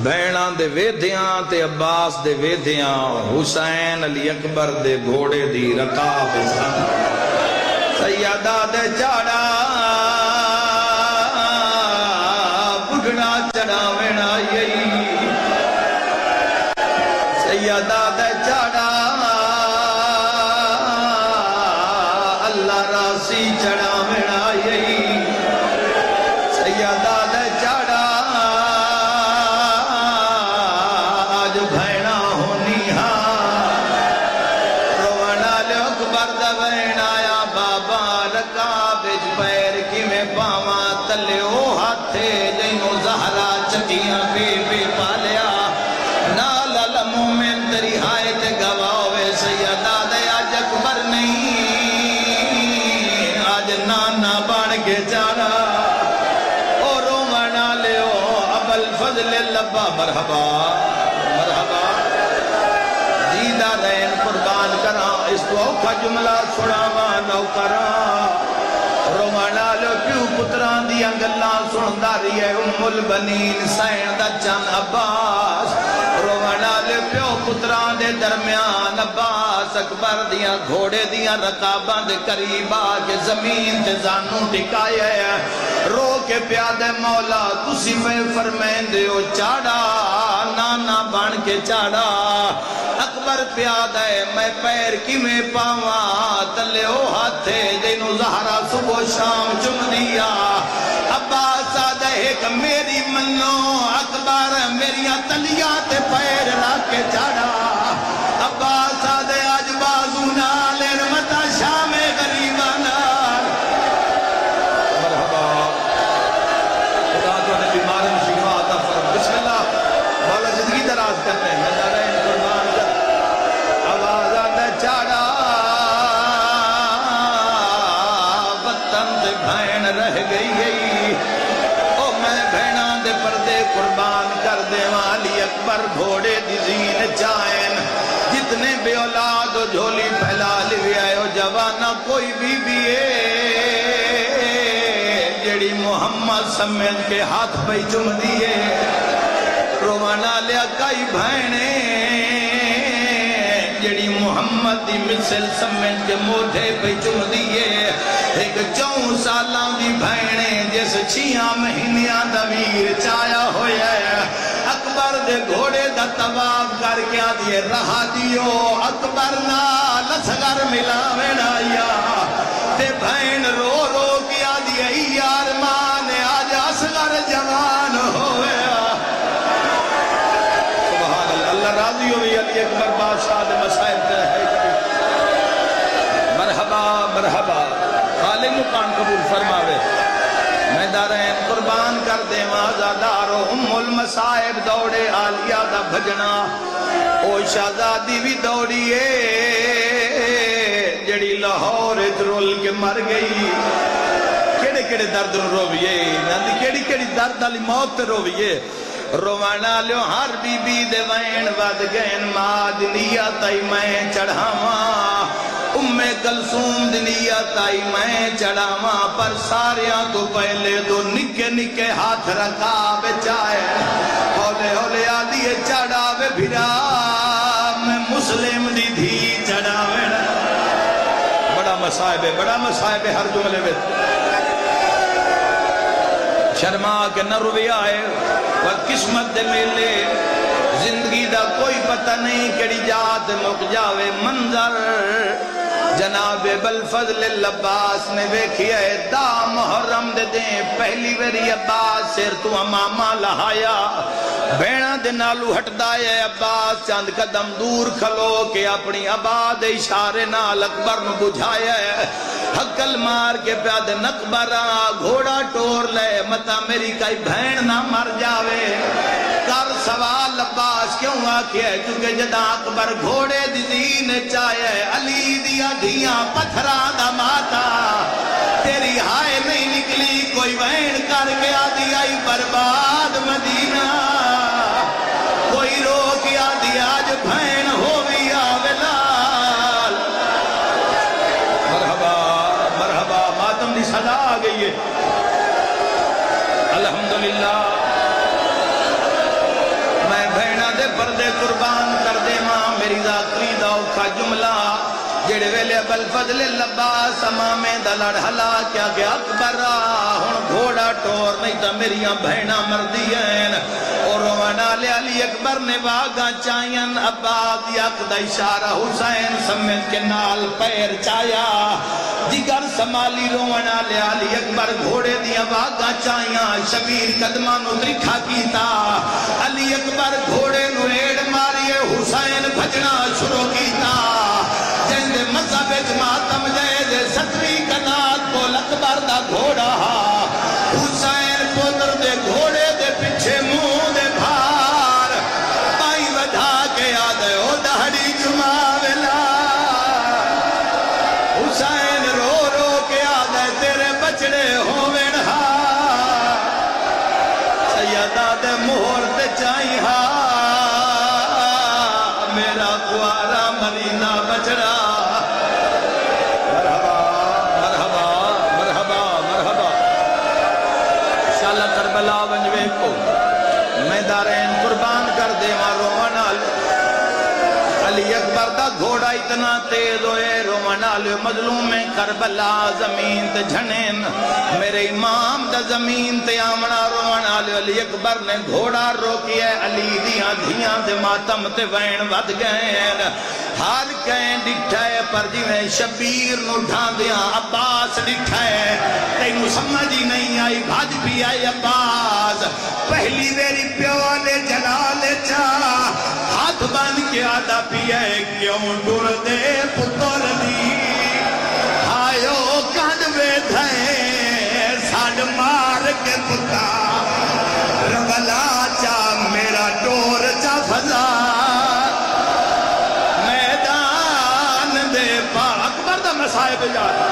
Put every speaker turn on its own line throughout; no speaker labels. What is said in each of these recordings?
بہنا دے ویدیاں تے عباس دے ویدیاں حسین علی اکبر دے گھوڑے دی رکاب سیدہ دے چاڑا بڑھنا چڑھا وینا یہی سیدہ دے چاڑا اللہ راسی چڑھا وینا یہی سیدہ دے چاڑا آج بھینا ہونی ہاں رونا لے اکبر دا بہنا یا بابا رکاب اچ پیر کی میں پاواں تلے او ہاتھے جنہوں زہرا چکیاں بے بے پالیا نال مومن تری ہائے تے گواوے سیدہ دے آج اکبر نہیں آج نانا بان کے جانا اور رومانا لے او ابو الفضل لبا مرحبا مرحبا دیدہ رین قربان کرا اس تو اوکھا جملہ سڑاوا نو کرا رومانا لے پیو پتران دیا گلہ سنداری ہے ام البنین سین دا چان عباس رومانا لے پیو پتران دے درمیان عباس اکبر دیا گھوڑے دیا رکاباں دے قریبا کے زمین تے زانوں ٹکائے رو کے پیادے مولا تسی پہ فرمین دے او چاڑا نانا بان کے چاڑا اکبر پیادہ ہے میں پیر کی میں پاواں تلے او ہاتھے جنہوں زہرا صبح شام چم دیا عباس آدھے ایک میری منو اکبر میری تلیاں تے پیر راکے چاڑا عباس آدھے آج بازو نالے رمتا شام غریبانا مرحبا خدا تو نے بیمارن شفا عطا فرم بسم اللہ مولا زندگی دراز کرتے ہیں میں دارہ ان قربان کر آواز آدھے چاڑا وطن دے بھین رہ گئی او میں بھیناں دے پردے قربان کر دے والی اکبر گھوڑے دی زین چائن جتنے بے اولاد و جھولی پھیلا لیوی آئے ہو جوانا کوئی بی بی جڑی محمد سمجھ کے ہاتھ پہ چم دیے روانا لیا کئی بھینے جڑی محمد دی مثل سمجھ کے موٹھے پہ چم دیے ایک 4 سالاں دی بھینے جس 6 مہینیاں دا ویر چایا ہویا ہے اکبر دے گھوڑے دا طواف کر کے آدھئے رہا دیو اکبر نال اصغر ملاوے نایا تے بھین رو رو کے آدھئے یار مان آج اصغر جوان ہویا سبحان اللہ اللہ راضی ہوئی علی اکبر بادشاہ دے مسائب تے ہے مرحبا مرحبا خالق مقام قبول فرماوے میں دارین قربان کر دے مازادارو ام المصائب دوڑے آلیہ دا بھجنا او شہزادی بھی دوڑیے جڑی لاہور اترول کے مر گئی کیڑے کیڑے درد رویے ناندی کیڑی کیڑی درد علی موت رویے روانا لیو ہر بی بی دے وین ود گین ماں دنیا تائی میں چڑھاواں ام کلثوم دنیا تائی میں چڑھاواں پر ساریاں تو پہلے دو نکے نکے ہاتھ رکھا بچائے ہولے ہولے آدھیے چڑھاوے بھرا میں مسلم دی دھی چڑھاوے بڑا مسائب ہے ہر جملے میں شرما کے نہ روی آئے وہ قسمت دے میلے زندگی دا کوئی پتہ نہیں کڑی جات مک جاوے منظر جناب ابوالفضل العباس نے ویکھی ہے دا محرم دے دیں پہلی ویری عباس سیر تو امامہ لہایا بینہ دے نالو ہٹ دائے عباس چاند قدم دور کھلو کہ اپنی عباد اشارے نال اکبر نو بجھایا ہے حقل مار کے پیاد نقبرہ گھوڑا ٹور لے متا میری کئی بہن نہ مر جاوے کر سوال عباس کیوں آکھے ہے چونکہ جدا اکبر گھوڑے دی دین چاہے علی دیا دھیاں پتھرا دا ماتا تیری ہائے نہیں نکلی کوئی بہن کر گیا دیا ہی برباد مدینہ کوئی رو کیا دیا جو بہن ہو گیا ولال مرحبا مرحبا ماتم دی صدا آ گئی ہے الحمدللہ پردے قربان کر دے ماں میری ذاکری دا اوکھا جملہ جڑے ویلے ابل فضل لباس امامے دا لڑ ہلا کیا کہ اکبر ہن گھوڑا ٹور نہیں تا میریاں بہناں مردی ہیں اور رونا لے علی اکبر نے واگاں چائین عباد یک دا اشارہ حسین سمت کے نال پیر چایا دیگر سمالی رونا لے علی اکبر گھوڑے دیا واگاں چائیاں شبیر قدمان اترکھا کیتا علی اکبر گھوڑے نو ایڑ ماریے حسین بھجنا شروع کیتا جندے مذہب ماتم دے ستوی کنات کو اکبر دا گھوڑا حسین پتر دے گھوڑے دے پیچھے منہ دے بھار پائی وجھا کے آدھے او دہڑی جمع ویلا حسین رو رو کے آدھے تیرے بچڑے ہوویں سیدہ دے مہر تے چاہی میرا کوارا مرینا بچڑا مرحبا مرحبا مرحبا مرحبا شالا کربلا ونجوے کو میں دارین قربان کر دے مارو منال علی اکبر دا گھوڑا اتنا تیز ہوئے رو منال مظلوم میں کربلا زمین تے جھنین میرے امام دا زمین تے آمنا رو منال علی اکبر نے گھوڑا روکی ہے علی دیاں دھیاں دے ماتم تے وین ود گئے ہر کہیں ڈٹھا ہے پر جی میں شبیر نو ڈھان دیاں عباس ڈٹھا ہے تینو سمجھی نہیں آئی بھاج بھی آئی عباس پہلی میری پیو نے جلال چاہ ہاتھ بن کے آدھا پیا ہے کیوں ڈر دے پتر دی آئیو کانوے دھائیں ساڑھ مار کے پتا ربلا چاہ میرا ڈور چاہ فضا میدان دے اکبر دا مسائب جاتا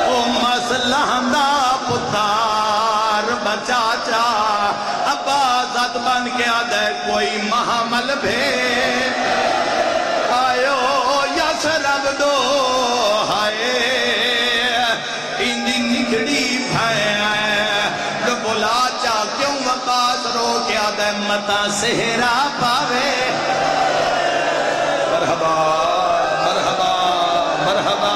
او مسلح دا پتار بچا چاہ عباست بن کے آدھے کوئی محمل بھیڑ آئیو یس رب دو ہائے اندی نکڑی بھائے بولا چاہ کیوں عباس رو کے آدھے متا سہرا پاوے مرحبا مرحبا مرحبا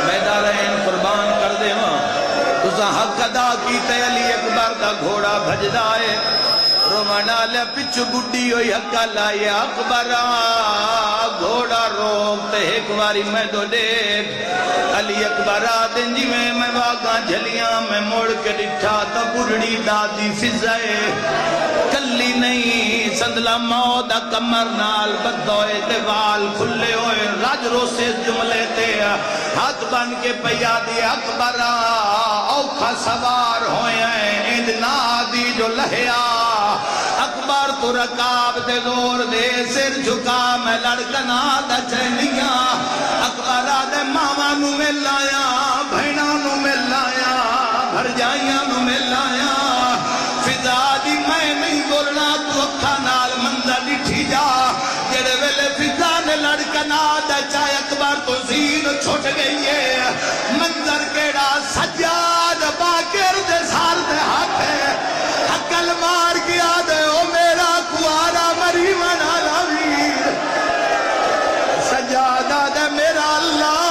میں دارین قربان کر دے ماں تُسا حق ادا کیتے علی اکبر دا گھوڑا بھج دائے رومانا لے پچھو گڈی ہوئی حقا لائے اکبرہ گھوڑا روکتے ایک واری میں دو دیکھ علی اکبرہ دن جی میں واقعا جھلیاں میں موڑ کے ڈٹھا تا بڑھڑی دادی فضائے کلی نہیں سندلہ مودا کمر نال بدوئے دیوال کھلے ہوئے راج رو سے جملے تے ہاتھ بن کے پیا دی اکبرہ اوکھا سوار ہوئے ہیں ادنا دی جو لہیا اکبر تو رکاب دے زور دے سر جھکا میں لڑکنا دا چہنیاں اکبر دے ماما نو مل آیا بھائنہ نو مل آیا بھر جائیاں نو مل آیا فضا دی میں نہیں بولنا تو اکھا نال منظر ڈٹھی جا جڑے ویلے فضا نے لڑکنا دا چاہے اکبر تو زین چھوٹ گئی ہے منظر کیڑا سجاد باکر دے سار دے ہاتھ ہے حقل مار کیا دے او میرا کوارا مری منالا ویر سجادہ دے میرا اللہ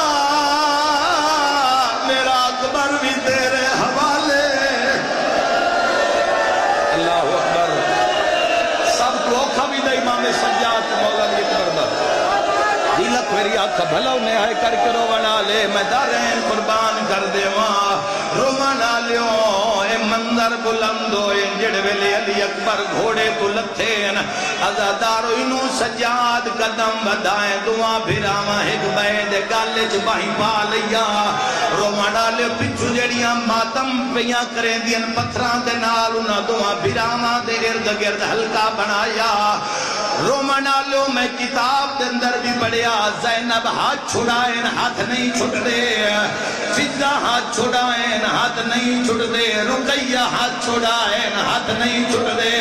میرا اکبر بھی تیرے حوالے اللہ اکبر سب کو اوکھا بھی دے امام سجاد مولا علی اکبر دا دیلت میری آنکھا بھلاو نے آئے کر کے رونا لے میں دارین قربان کر دے وہاں رونا لیوں اے منظر بلند ہوئے جڑ ویلے علی اکبر گھوڑے تو لتھین ازادارو انو سجاد قدم بدائیں دعا بھراما ایک بید گالج باہی پا لیا رونا لیوں پچھو جڑیاں ماتم پیاں کریں دین پتھران دے نال انہا دعا بھراما دے ارد گرد ہلکا بنایا رومنا لو میں کتاب دے اندر بھی پڑھیا زینب ہاتھ چھڑائیں ہاتھ نہیں چھٹ دے فضا ہاتھ چھڑائیں ہاتھ نہیں چھٹ دے رقیہ ہاتھ چھڑائیں ہاتھ نہیں چھٹ دے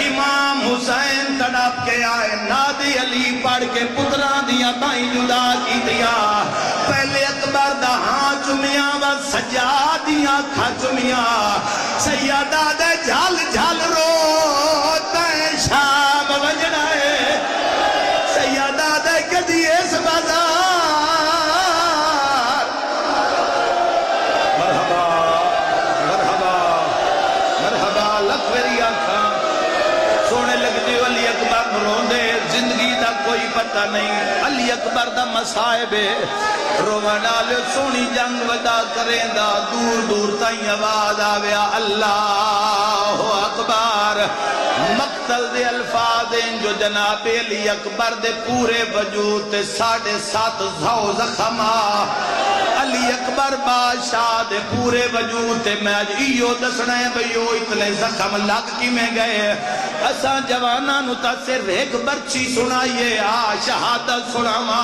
امام حسین تڑپ کے آئے نادی علی پڑھ کے پتران دیا بائیں جدا کی دیا پہلے اکبر دا ہاں چمیاں و سجادیاں کھا چمیاں سیادہ دے جھال جھال رو سونے لگتے ہو علی اکبر روندے زندگی دا کوئی پتہ نہیں علی اکبر دا مصائب روان آلے سونی جنگ ودا کریں دا دور دور تائیں آواز آویا اللہ اکبر مقتل دے الفاظ ہیں جو جناب علی اکبر دے پورے وجود تے 7.5 سو زخمہ علی اکبر بادشاہ دے پورے وجود تے میں ایو دسنا ہے بھئیو اتنے زخم لگ کی میں گئے اساں جوانا نو تا صرف ایک برچی سنائیے شہادت سناما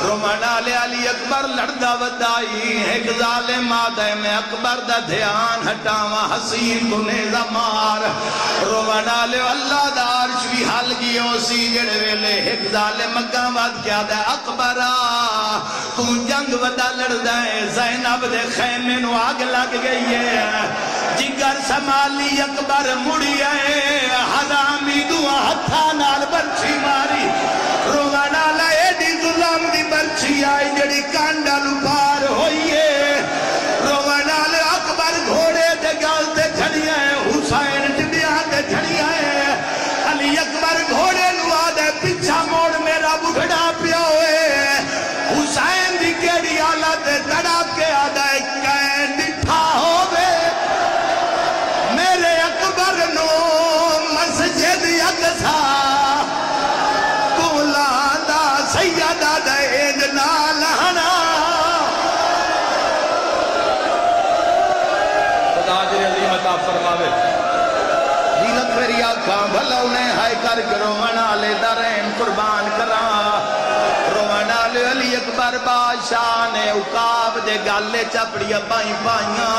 رومانا لے علی اکبر لڑدا ودائی ایک ظالم آدھے میں اکبر دا دھیان ہٹاوا حسین تو نیزہ مار رومانا لے اللہ دا عرش بھی حل گیوں سی جڑے ویلے ایک ظالم مگاں ود کیا دے اکبرہ تو جنگ ودا لڑدا ہے زینب دے خیمے نو آگ لگ گئی ہے جگر سمالی اکبر مڑی ہے حرامی دعا ہتھا نال برچی ماری روغانا لائے دی ظلم دی برچی آئی جڑی کانڈل پار ہوئیے روغانا لے اکبر گھوڑے دے گال دے جھڑیا ہے حسین ٹبیا دے جھڑیا ہے علی اکبر گھوڑے لوا دے پچھا موڑ میرا بگڑا پیا ہوئے حسین دی کیڑی آلہ دے تڑاپ کے آدھا ایک کہیں ڈٹھا ہوئے میرے اکبر نو مسجد اقصا کولا دا سیدہ دا اید نالہنا خدا جی عظیم عطا فرماوے دیلت میری آنکھاں بھلا انہیں ہائے کر کے رومنا لے درین قربان کرا رومنا لے علی اکبر بادشاہ نے اقاب دے گالے چپڑیاں پائیں پائیاں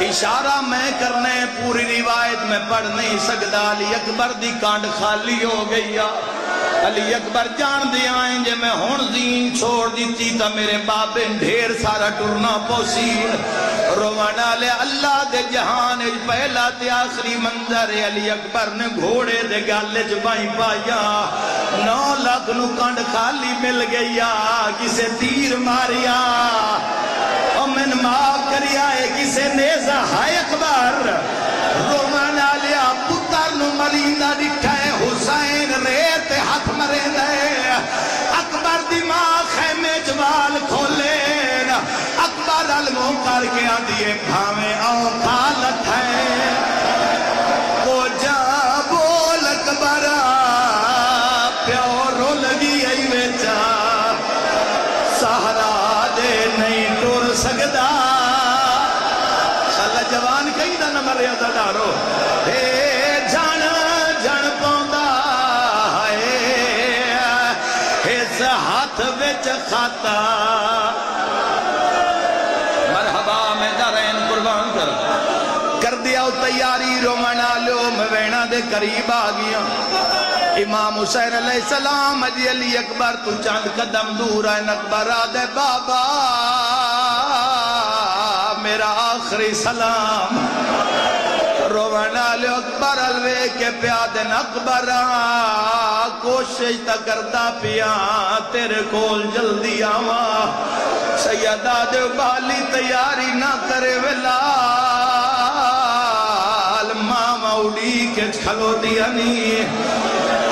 اشارہ میں کرنے پوری روایت میں پڑھ نہیں سکتا علی اکبر دی کانڈ خالی ہو گئی علی اکبر جان دے آئیں جے میں ہون زین چھوڑ دیتی تا میرے بابے ڈھیر سارا ٹرنا پوسین روانا لے اللہ دے جہان پہلا تے آخری منظر علی اکبر نے گھوڑے دے گالے جبائیں پایا 9 لاکھ نو کانڈ خالی مل گیا کسے تیر ماریا اور من معاف کریا ہے کسے نیزہ ہائے اکبر روانا لیا پتر نو مریندہ دکھا ہے حسین ریت ہاتھ مرے دے اکبر دی ماں خیمے جوال کھولے اکبر علموں کر کے آدھیے بھاویں او خالت ہے وہ جا بول اکبر پیو رول گی ای ویچا سہرا دے نہیں ٹور سکدا شاءاللہ جوان کئی دا نمبر یادہ ڈارو جان جان پوندا ہے اس ہاتھ وچ خاتا مرحبا میں دارین قربان کر دیا تیاری رومنا لو موینا دے قریب آگیا امام حسین علیہ السلام علی اکبر تو چاند قدم دور ہے اکبر آدھے بابا میرا آخری سلام رونا لے اکبر الوے کے پیادن اکبر کوشش تا کرتا پیا تیرے کول جلدی آما سیدہ دے بالی تیاری نہ کرے ویلا ماما اڑی کے کھلو دیا نہیں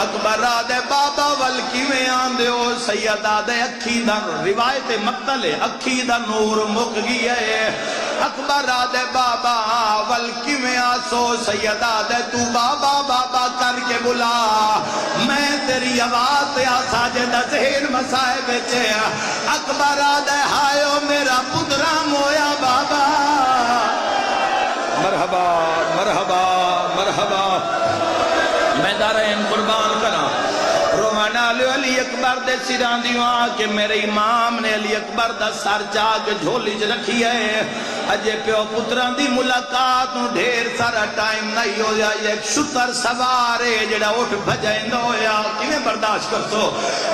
اکبر آدھے بابا والکی میں آندے ہو سید آدھے اکھی دا روایت مقتل اکھی دا نور مک گئی ہے اکبر آدھے بابا والکی میں آسو سید آدھے تو بابا بابا کر کے بلا میں تیری آواز یا ساجدہ ذہن مسائے بیچے اکبر آدھے ہائیو میرا پترا مویا بابا مرحبا مرحبا مرحبا میں دارین قربان کرا رومانا علی اکبر دے سیران دیوان کہ میرے امام نے علی اکبر دا سر جاگ جھولی جو رکھی ہے اجے پیو پتران دی ملاقات نو ڈھیر سارا ٹائم نہیں ہو جائے ایک شتر سوارے جڑا اٹھ بھجائیں دو یا کیویں برداشت کر سو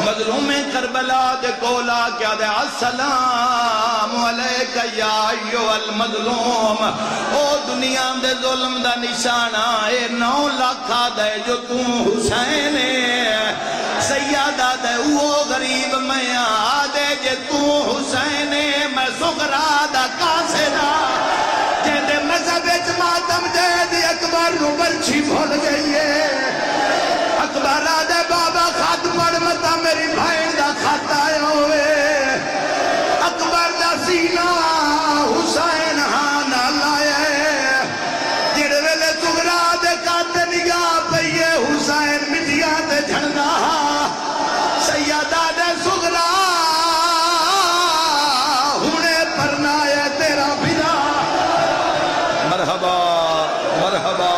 مظلوم کربلا دے کولا کیا دے السلام علیکہ یا ایو المظلوم او دنیا دے ظلم دا نشانہ اے 9 لاکھ دے جو تو حسین سیادہ دے وہ غریب میں آدھے جے تو حسین میں سغرا دا کاسے دا جے دے مذہب اجماعتم دے دی اکبر نو برچی بھول گئی ہے اکبر آدھے بابا خط پڑھ متا میری بھائن دا خط آئے ہوئے اکبر دا سینہ حسین ہاں نال آئے جڑ ویلے سغرا دے کاتے نگاہ پئیے حسین مٹیاں تے جھڑنا سیدہ دے سغرا ہونے پرنا ہے تیرا بھیرا مرحبا مرحبا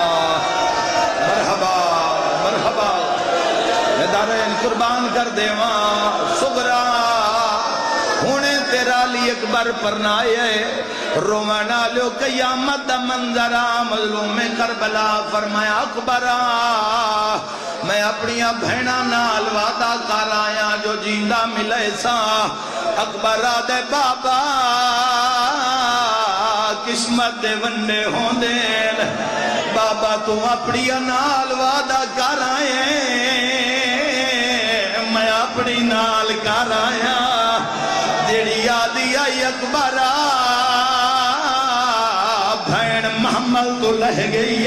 مرحبا مرحبا دارین قربان کر دے ماں سغرا ہونے تیرا علی اکبر پرنائے رومانا لو قیامت دا منظرہ مظلوم کربلا فرمایا اکبرہ میں اپنی بھینا نال وعدہ کر آیا جو جیندہ ملے سا اکبرہ دے بابا قسمت دے ونڈے ہوں دین بابا تو اپنی نال وعدہ کر آئے میں اپنی نال کر آیا جیڑی آدھی آئی اکبرہ بھین محمد تو لہ گئی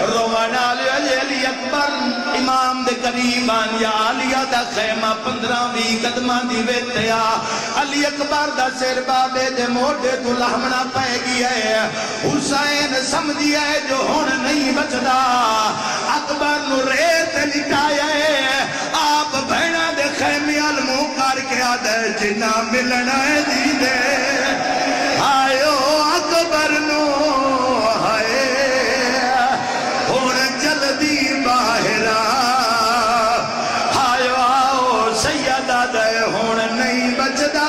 روان علی اکبر امام دے قریبان یا علیہ دا خیمہ 15 قدمان دی ویتیا علی اکبر دا سر بابے دے موڑے تو لہمنا پہ گیا ہے حسین سمجھیا ہے جو ہون نہیں بچدا اکبر نو ریت لٹایا ہے آپ بھینا دے خیمی علموں کر کے آدھے جنہ ملنا ہے دی دے آئیو اکبر نو آئے ہون جلدی باہرہ آئیو آؤ سیدہ دے ہون نہیں بچدا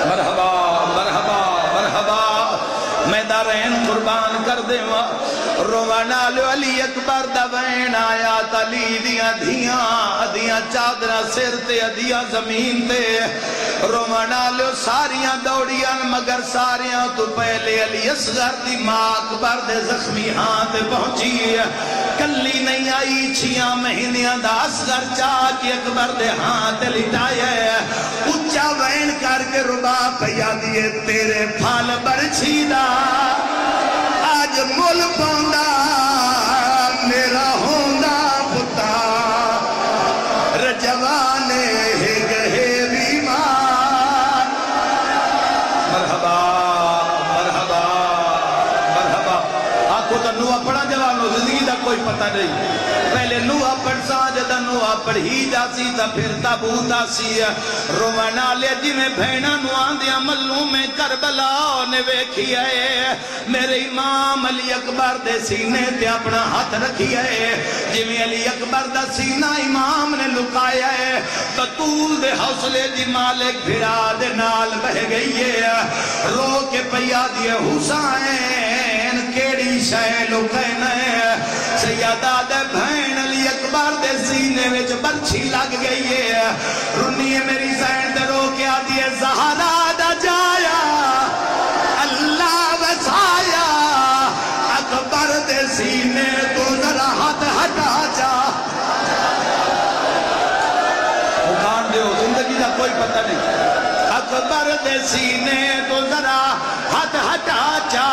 مرحبا مرحبا مرحبا میں دارین قربان کر دے روانا لو علی اکبر دا وین آیا تلی دیاں دیاں چادرہ سر تے دیاں زمین تے روانا لو ساریاں دوڑیاں مگر ساریاں تو پہلے علی اصغر دی ماں اکبر دے زخمی ہاتھ پہنچی کلی نہیں آئی 6 مہینیاں دا اصغر چاکی اکبر دے ہاتھ لٹائے اچھا وین کر کے ربا پیا دیے تیرے پھال برچھی دا آج مل پوندا میرا ہوندا پتا رجوانے گہے بیمار مرحبا مرحبا مرحبا آنکھوں تو نوہ پڑھا جوانو زندگی دا کوئی پتہ نہیں پہلے نوہ پڑھ سا جدا نوہ پڑھ ہی جاسی تا پھر تابوت آسی روانا لے جی میں بھینا نوان دیا مظلوم میں کربلا نے ویکھی ہے میرے امام علی اکبر دے سینے تے اپنا ہاتھ رکھی ہے جی میں علی اکبر دا سینہ امام نے لکایا ہے بطول دے حوصلے جی مالک بھرا دے نال بہ گئی ہے رو کے پیا دیے حسین کیڑی شے لکینا ہے سیدہ دے بھین علی اکبر دے سینے وچ برچھی لگ گئی ہے رنی ہے میری زین دے رو کے آدھی ہے زہرا دا جایا اللہ وسایا اکبر دے سینے تو ذرا ہاتھ ہٹا جا مکان دے ہو زندگی دا کوئی پتہ نہیں اکبر دے سینے تو ذرا ہاتھ ہٹا جا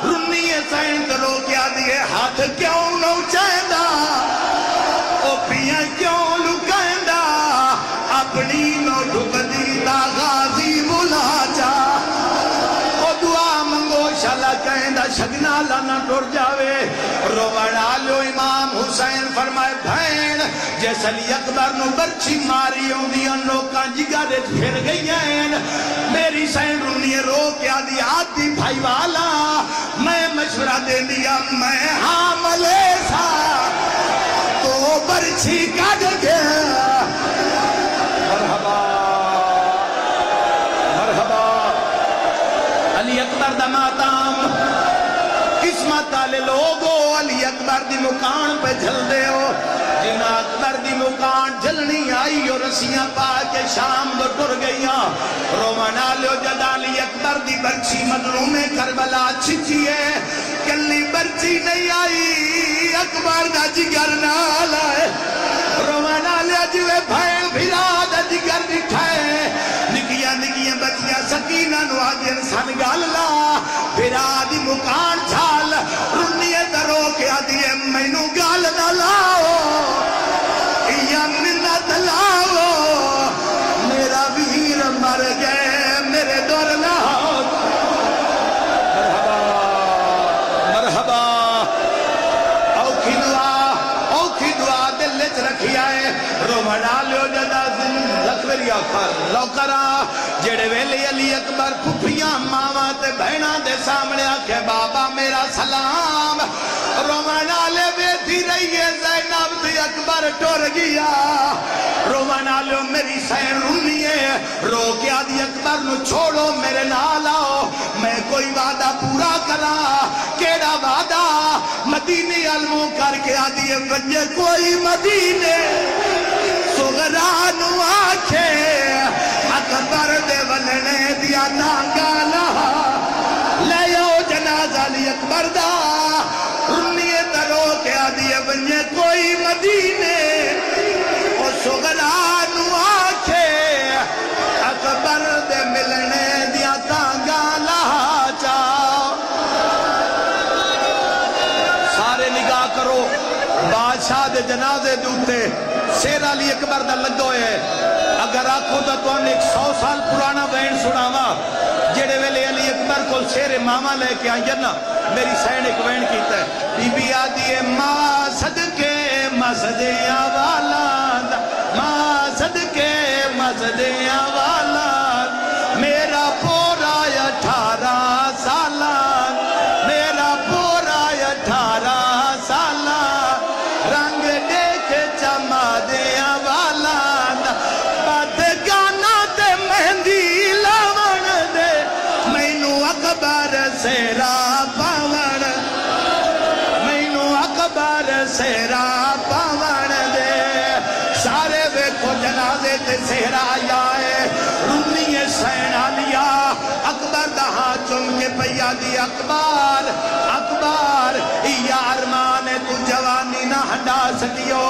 رنی ہے زین دے رو کے آدھی ہے ہاتھ کیوں نو چاہدہ او پیاں کیوں لکائندہ اپنی نو ڈھک دیتا غازی بلا جا او دعا منگو شالا کہندہ شگنا لانا ٹوڑ جاوے روڑا لو امام حسین فرمائے بھین جیسا علی اکبر نو برچی ماری ہوں دیا لوکاں جگہ پھر گئی ہیں میری سین رونی رو کیا دیا آتی بھائی والا میں مشورہ دے دیا میں حاملے سا تو برچی کٹ گیا مرحبا مرحبا علی اکبر دا ماتام قسمت آلے لوگو علی اکبر دی مکان پہ جھل دے ہو جنا اکبر دی مکان جھلنی آئی اور رسیاں پا کے شام دو ٹر گئیاں رومانا لو جدا علی اکبر دی برچی مظلوم کربلا چھچی ہے کلی برچی نہیں آئی اکبر دا جگر نال آئے رومانا لو جوے بھائن بھیرا دا جگر نٹھائے نکیاں نکیاں بچیاں سکینہ نوادین سن گاللہ بھیرا دی مکان چھال رنیے درو کے آدھیے میں بنا لیو جدا لکھ میری آخر لوکرا جڑے ویلے علی اکبر پھپھیاں ماواں تے بہناں دے سامنے آکھے بابا میرا سلام رومنا لے بیٹھی رہی ہے زینب تے اکبر ٹر گیا رومنا لے میری سین رونی ہے رو کے آدھی اکبر نو چھوڑو میرے نال آؤ میں کوئی وعدہ پورا کرا کیڑا وعدہ مدینے علموں کر کے آدھی ہے بجے کوئی مدینے سغرانو آکھے اکبر دے وننے دیا نانگالا لے او جنازہ لی اکبر دا رنیے درو کے آدھی بنجے کوئی مدینے او سغرانو آکھے اکبر دے ملنے دیا نانگالا چاو سارے نگاہ کرو بادشاہ دے جنازے دوتے سیر علی اکبر دا لگو ہے اگر آنکھو دا تو انہیں 100 سال پرانا بین سناوا جڑے ویلے علی اکبر کو سیر ماما لے کے آئیں نا میری سین ایک بین کیتا ہے بی بی آدھی ہے ماں صدقے مسجدیاں والا ماں صدقے مسجدیاں والا میرا پورا 18 سالان میرا پورا 18 سالان رنگ دیکھ چما دیا والا بد گانا تے مہندی لاون دے مینو اکبر سیرا پاون مینو اکبر سیرا پاون دے سارے ویکھو جنازے تے سہرا آیا ہے رونی سین آلیا اکبر دا ہاتھ چم کے پیا دی اکبر اکبر یا ارمان تو جوانی نہ ہنڈا سکیو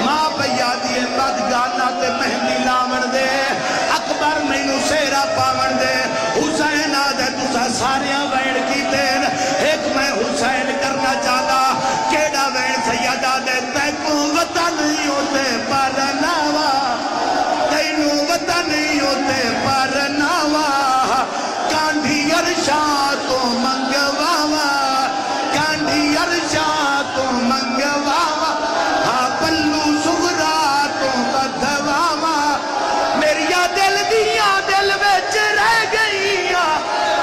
ماں پیا دی بد گانا تے مہندی لاون دے اکبر مینو سیرا پاون دے حسین آدھے تسا ساریاں وین کی دین ایک میں حسین کرنا چاہتا کیڑا وین سیدہ دے تیکوں وطن نہیں ہوتے پر ناوا تینوں وطن نہیں ہوتے پر ناوا کانڈی عرشا تو منگواوا کانڈی عرشا تو منگواوا ہاں پلو سغرا تو بدھواوا میریا دل دیا دل وچ رہ گئیا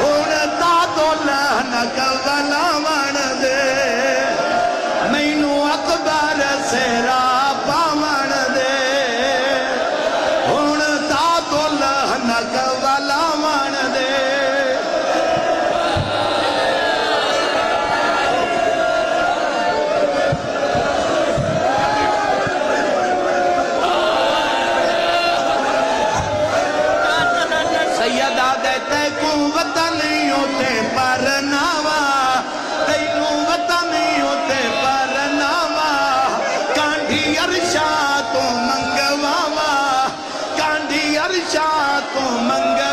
ہن تا تو لہنک ولاون دے مینوں اکبر سیرا پاون دے ہن تا تو لہنک ولاون دے سیدہ دیتے کو وطن نہیں ہوتے پر ناوا تینوں وطن نہیں ہوتے پر ناوا کانڈی عرشا تو منگواوا کانڈی عرشا تو منگواوا